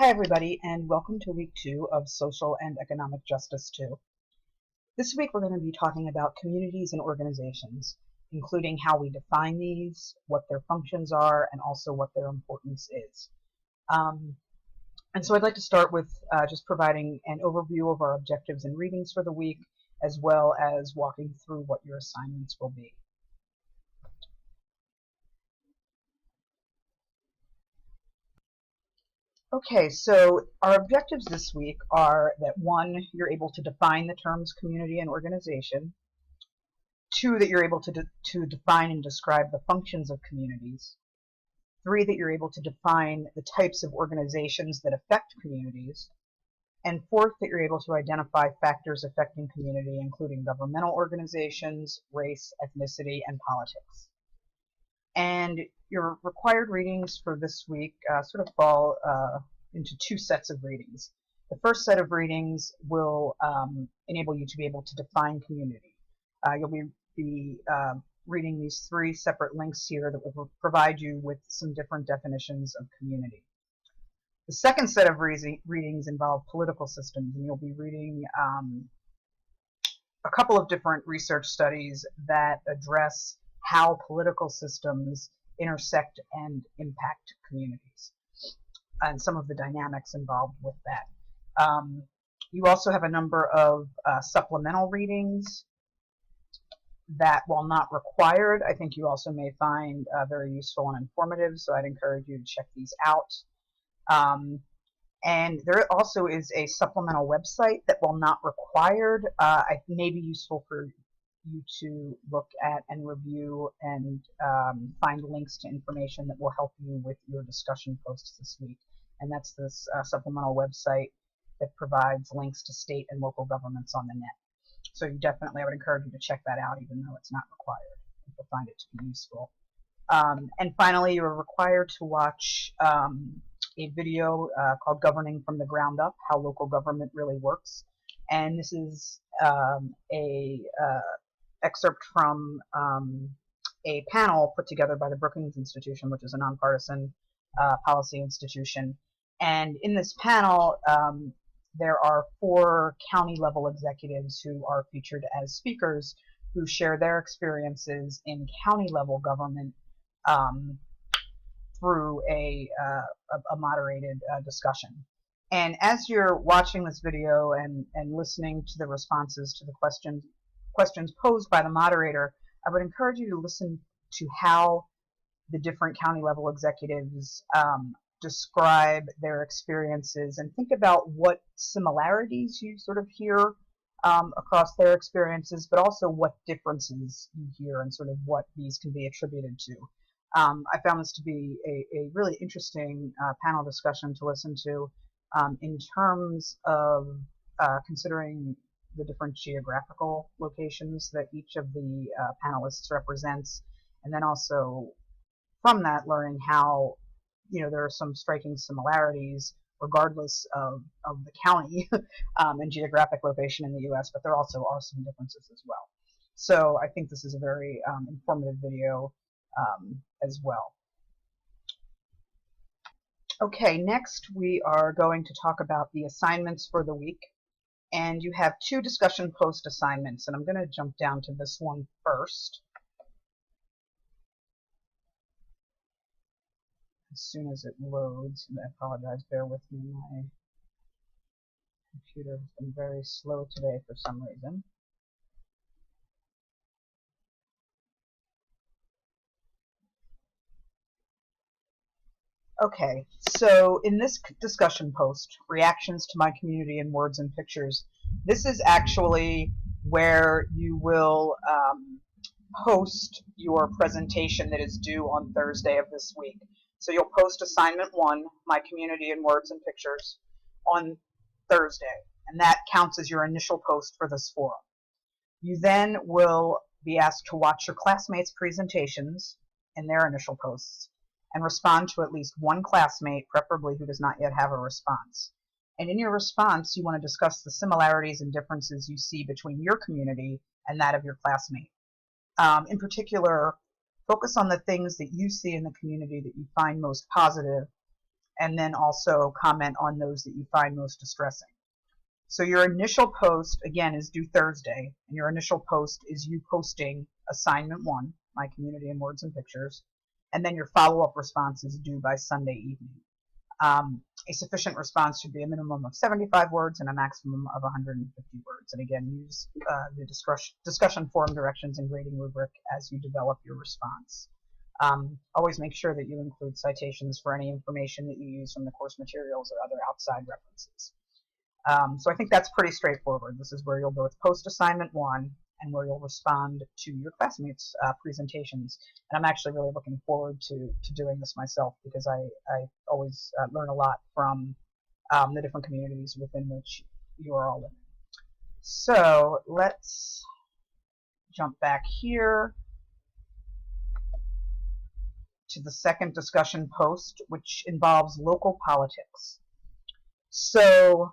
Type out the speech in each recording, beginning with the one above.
Hi everybody, and welcome to week 2 of Social and Economic Justice 2. This week we're going to be talking about communities and organizations, including how we define these, what their functions are, and also what their importance is. And so I'd like to start with just providing an overview of our objectives and readings for the week, as well as walking through what your assignments will be. Okay, so our objectives this week are that 1, you're able to define the terms community and organization. 2, that you're able to define and describe the functions of communities. 3, that you're able to define the types of organizations that affect communities. And 4th, that you're able to identify factors affecting community, including governmental organizations, race, ethnicity, and politics. And your required readings for this week sort of fall into 2 sets of readings. The first set of readings will enable you to be able to define community. You'll be reading these 3 separate links here that will provide you with some different definitions of community. The second set of readings involve political systems, and you'll be reading a couple of different research studies that address how political systems intersect and impact communities, and some of the dynamics involved with that. You also have a number of supplemental readings that, while not required, I think you also may find very useful and informative, so I'd encourage you to check these out. And there also is a supplemental website that, while not required, may be useful for you to look at and review and find links to information that will help you with your discussion posts this week. And that's this supplemental website that provides links to state and local governments on the net. So I would encourage you to check that out, even though it's not required. You'll find it to be useful. And finally, you're required to watch a video called Governing from the Ground Up, How Local Government Really Works. And this is a excerpt from a panel put together by the Brookings Institution, which is a nonpartisan policy institution. And in this panel, there are 4 county-level executives who are featured as speakers who share their experiences in county-level government through a moderated discussion. And as you're watching this video and listening to the responses to the questions posed by the moderator, I would encourage you to listen to how the different county-level executives describe their experiences, and think about what similarities you sort of hear across their experiences, but also what differences you hear and sort of what these can be attributed to. I found this to be a really interesting panel discussion to listen to in terms of considering the different geographical locations that each of the panelists represents, and then also from that learning how there are some striking similarities regardless of the county and geographic location in the U.S., but there also are some differences as well. So I think this is a very informative video as well. Okay, next we are going to talk about the assignments for the week. And you have 2 discussion post assignments, and I'm going to jump down to this one first. As soon as it loads, and I apologize, bear with me, my computer has been very slow today for some reason. Okay, so in this discussion post, Reactions to My Community in Words and Pictures, this is actually where you will post your presentation that is due on Thursday of this week. So you'll post assignment 1, My Community in Words and Pictures, on Thursday, and that counts as your initial post for this forum. You then will be asked to watch your classmates' presentations in their initial posts, and respond to at least one classmate, preferably who does not yet have a response. And in your response, you want to discuss the similarities and differences you see between your community and that of your classmate. In particular, focus on the things that you see in the community that you find most positive, and then also comment on those that you find most distressing. So your initial post, again, is due Thursday, and your initial post is you posting assignment 1, my community in words and pictures, and then your follow-up response is due by Sunday evening. A sufficient response should be a minimum of 75 words and a maximum of 150 words. And again, use the discussion forum directions and grading rubric as you develop your response. Always make sure that you include citations for any information that you use from the course materials or other outside references. So I think that's pretty straightforward. This is where you'll both post assignment 1 and where you'll respond to your classmates' presentations. And I'm actually really looking forward to doing this myself, because I always learn a lot from the different communities within which you are all living. So let's jump back here to the second discussion post, which involves local politics. So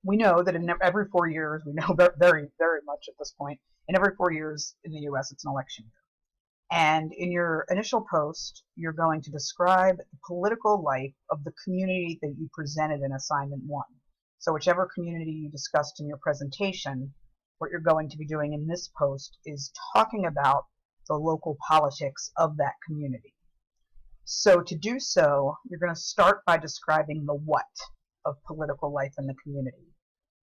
we know that in every 4 years, we know very, very much at this point, in every 4 years in the U.S. it's an election year. And in your initial post, you're going to describe the political life of the community that you presented in assignment 1. So whichever community you discussed in your presentation, what you're going to be doing in this post is talking about the local politics of that community. So to do so, you're going to start by describing the what of political life in the community.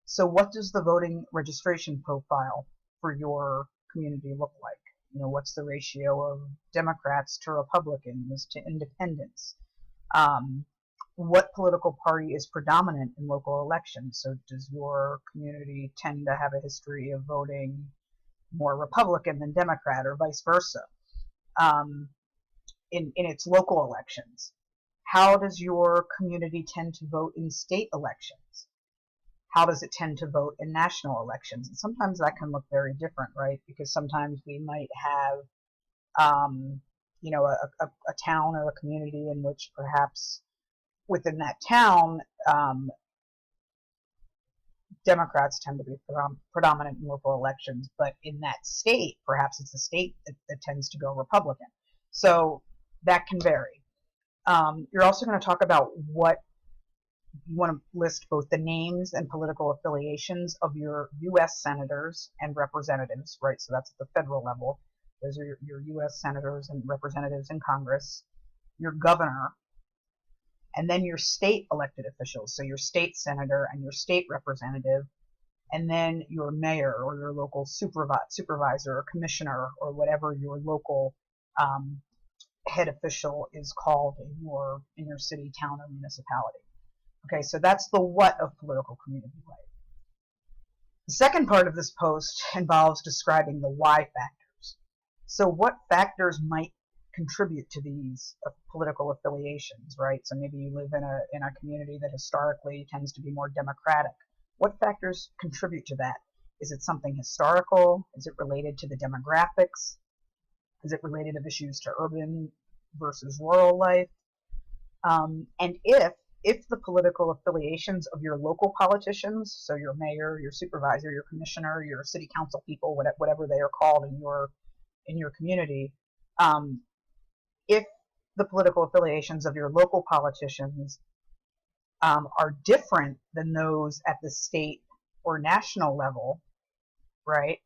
So what does the voting registration profile for your community look like? You know, what's the ratio of Democrats to Republicans to independents? What political party is predominant in local elections? So does your community tend to have a history of voting more Republican than Democrat, or vice versa? In its local elections, how does your community tend to vote in state elections? How does it tend to vote in national elections? And sometimes that can look very different, right? Because sometimes we might have, you know, a town or a community in which perhaps within that town, Democrats tend to be predominant in local elections, but in that state, perhaps it's a state that tends to go Republican. So that can vary. You're also going to talk about what you want to list both the names and political affiliations of your U.S. senators and representatives, right? So that's at the federal level. Those are your U.S. senators and representatives in Congress, your governor, and then your state elected officials. So your state senator and your state representative, and then your mayor or your local supervisor or commissioner or whatever your local head official is called in your city, town, or municipality. Okay, so that's the what of political community life. The second part of this post involves describing the why factors. So what factors might contribute to these political affiliations, right? So maybe you live in a community that historically tends to be more democratic. What factors contribute to that? Is it something historical? Is it related to the demographics? Is it related to issues to urban versus rural life? And if the political affiliations of your local politicians, so your mayor, your supervisor, your commissioner, your city council people, whatever they are called in your community, if the political affiliations of your local politicians are different than those at the state or national level, right?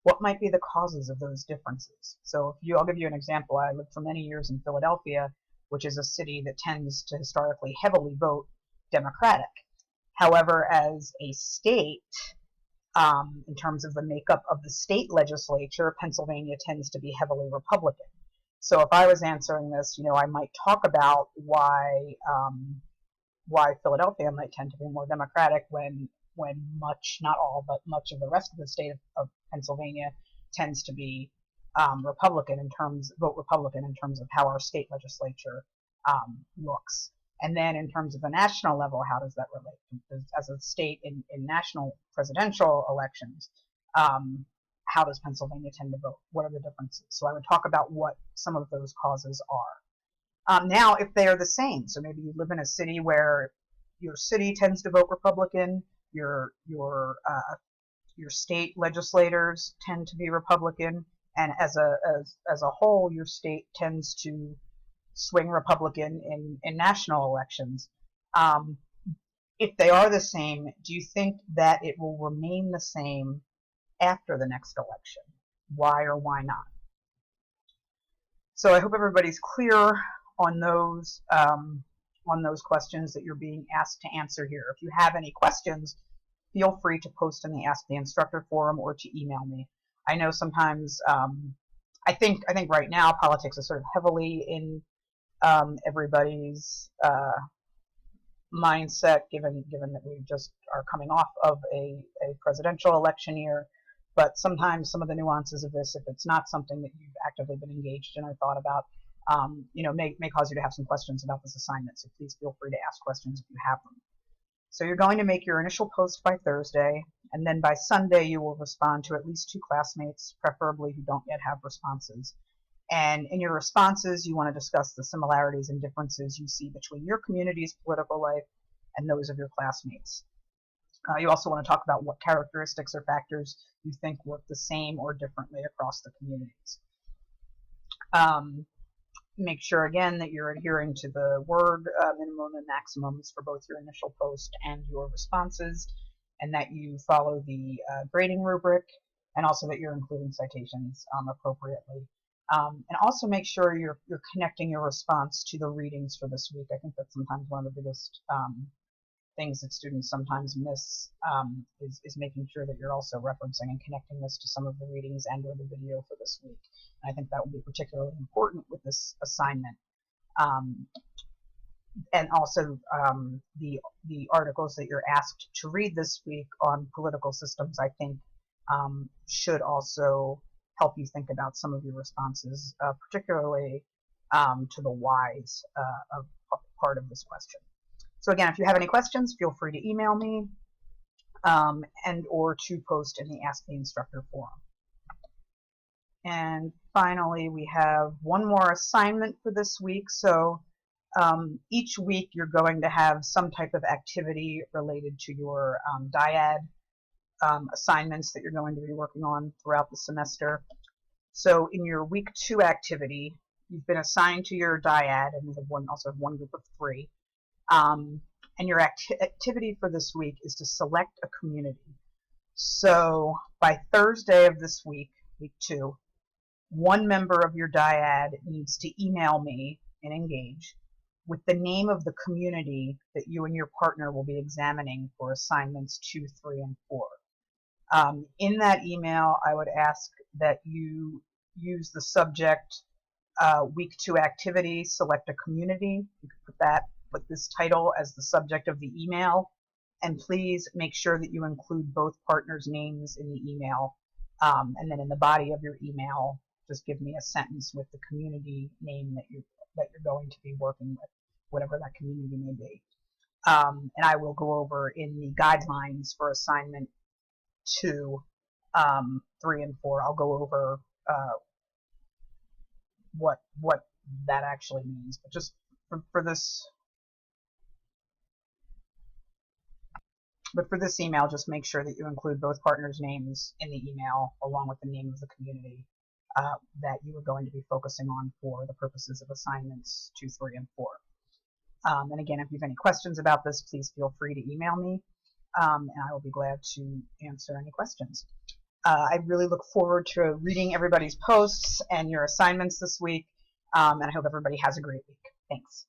What might be the causes of those differences? So I'll give you an example. I lived for many years in Philadelphia, which is a city that tends to historically heavily vote Democratic. However, as a state, in terms of the makeup of the state legislature, Pennsylvania tends to be heavily Republican. So if I was answering this, I might talk about why Philadelphia might tend to be more Democratic when much, not all, but much of the rest of the state of Pennsylvania tends to be vote Republican in terms of how our state legislature looks. And then in terms of the national level, how does that relate? As a state in national presidential elections, how does Pennsylvania tend to vote? What are the differences? So I would talk about what some of those causes are. Now, if they are the same, so maybe you live in a city where your city tends to vote Republican, your state legislators tend to be Republican, and as a whole, your state tends to swing Republican in national elections. If they are the same, do you think that it will remain the same after the next election? Why or why not? So I hope everybody's clear on those questions that you're being asked to answer here. If you have any questions, feel free to post in the Ask the Instructor forum or to email me. I know sometimes I think right now politics is sort of heavily in everybody's mindset, given that we just are coming off of a presidential election year. But sometimes some of the nuances of this, if it's not something that you've actively been engaged in or thought about, may cause you to have some questions about this assignment. So please feel free to ask questions if you have them. So you're going to make your initial post by Thursday, and then by Sunday you will respond to at least 2 classmates, preferably who don't yet have responses. And in your responses, you want to discuss the similarities and differences you see between your community's political life and those of your classmates. You also want to talk about what characteristics or factors you think work the same or differently across the communities. Make sure, again, that you're adhering to the word minimum and maximums for both your initial post and your responses, and that you follow the grading rubric, and also that you're including citations appropriately. And also make sure you're connecting your response to the readings for this week. I think that's sometimes one of the biggest things that students sometimes miss, is making sure that you're also referencing and connecting this to some of the readings and or the video for this week. And I think that will be particularly important with this assignment. And also the articles that you're asked to read this week on political systems, I think, should also help you think about some of your responses, particularly to the whys of part of this question. So again, if you have any questions, feel free to email me and or to post in the Ask the Instructor forum. And finally, we have one more assignment for this week. So each week you're going to have some type of activity related to your dyad assignments that you're going to be working on throughout the semester. So in your week 2 activity, you've been assigned to your dyad, and you also have one group of 3. And your activity for this week is to select a community. So by Thursday of this week, week 2, one member of your dyad needs to email me and engage with the name of the community that you and your partner will be examining for assignments 2, 3, and 4. In that email, I would ask that you use the subject week 2 activity, select a community. You can put this title as the subject of the email, and please make sure that you include both partners' names in the email. And then in the body of your email, just give me a sentence with the community name that you're going to be working with, whatever that community may be. And I will go over in the guidelines for assignment 2, 3, and 4. I'll go over what that actually means. But just for this. But for this email, just make sure that you include both partners' names in the email, along with the name of the community that you are going to be focusing on for the purposes of assignments 2, 3, and 4. And again, if you have any questions about this, please feel free to email me, and I will be glad to answer any questions. I really look forward to reading everybody's posts and your assignments this week, and I hope everybody has a great week. Thanks.